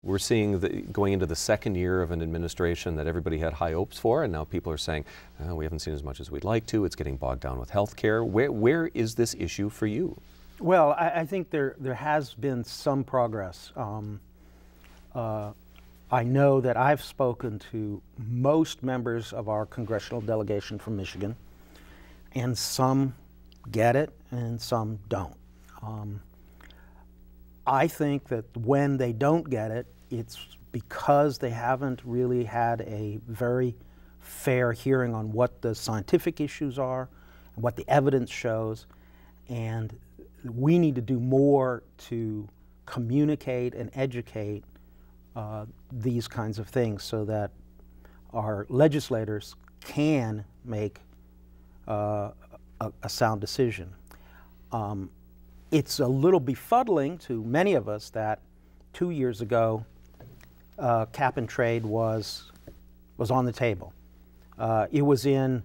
We're seeing going into the second year of an administration that everybody had high hopes for, and now people are saying, we haven't seen as much as we'd like to. It's getting bogged down with health care. Where is this issue for you? Well, I think there has been some progress. I know that I've spoken to most members of our congressional delegation from Michigan, and some get it and some don't. I think that when they don't get it, it's because they haven't really had a very fair hearing on what the scientific issues are and what the evidence shows, and we need to do more to communicate and educate these kinds of things so that our legislators can make a sound decision. It's a little befuddling to many of us that 2 years ago cap and trade was on the table. It was in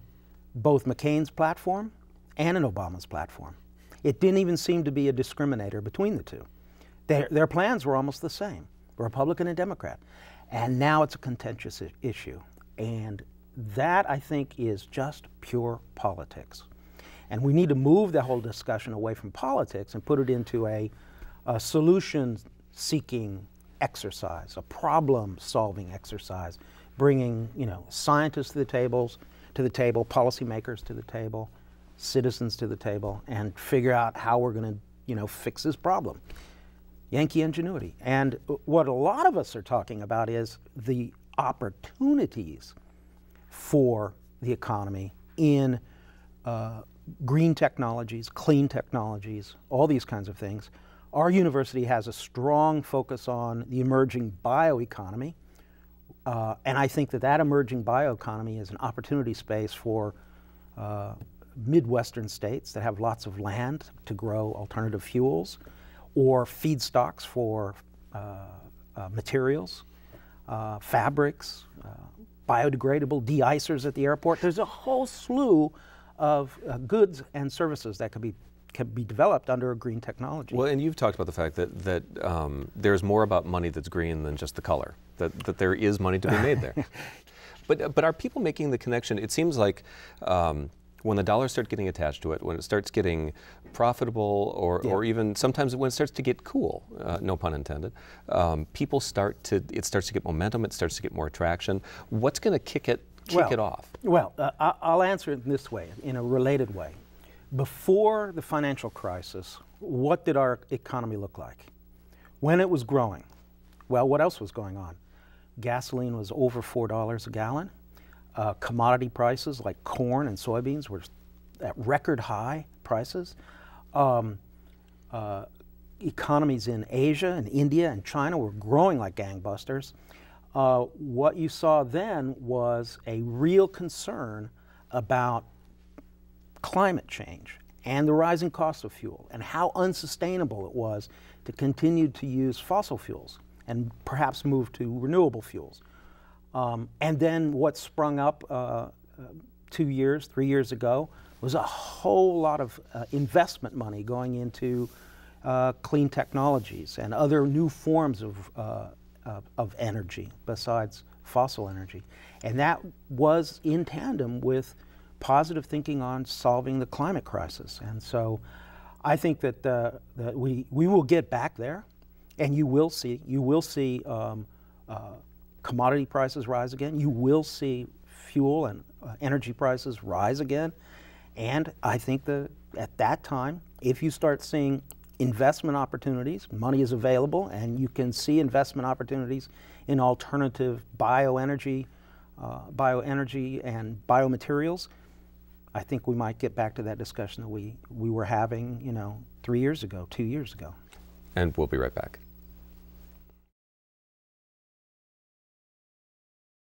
both McCain's platform and in Obama's platform. It didn't even seem to be a discriminator between the two. Their plans were almost the same, Republican and Democrat. And now it's a contentious issue. And that, I think, is just pure politics. And we need to move the whole discussion away from politics and put it into a solution-seeking exercise, a problem-solving exercise, bringing scientists to the table, policymakers to the table, citizens to the table, and figure out how we're going to fix this problem. Yankee ingenuity. And what a lot of us are talking about is the opportunities for the economy in green technologies, clean technologies, all these kinds of things. Our university has a strong focus on the emerging bioeconomy, and I think that emerging bioeconomy is an opportunity space for Midwestern states that have lots of land to grow alternative fuels or feedstocks for materials, fabrics, biodegradable de-icers at the airport. There's a whole slew of goods and services that can be developed under a green technology. Well, and you've talked about the fact that there's more about money that's green than just the color, that there is money to be made there. But are people making the connection? It seems like when the dollars start getting attached to it, when it starts getting profitable, or even sometimes when it starts to get cool, no pun intended, it starts to get momentum, it starts to get more attraction. What's going to kick it off? Well, I'll answer it in this way, in a related way. Before the financial crisis, what did our economy look like? When it was growing, well, what else was going on? Gasoline was over $4 a gallon. Commodity prices like corn and soybeans were at record high prices. Economies in Asia and India and China were growing like gangbusters. What you saw then was a real concern about climate change and the rising cost of fuel and how unsustainable it was to continue to use fossil fuels and perhaps move to renewable fuels. And then what sprung up 3 years ago was a whole lot of investment money going into clean technologies and other new forms of energy besides fossil energy. And that was in tandem with positive thinking on solving the climate crisis. And so I think that we will get back there, and you will see commodity prices rise again. You will see fuel and energy prices rise again. And I think that at that time, if you start seeing investment opportunities, money is available, and you can see investment opportunities in alternative bioenergy and biomaterials, I think we might get back to that discussion that we were having 3 years ago, 2 years ago. And we'll be right back.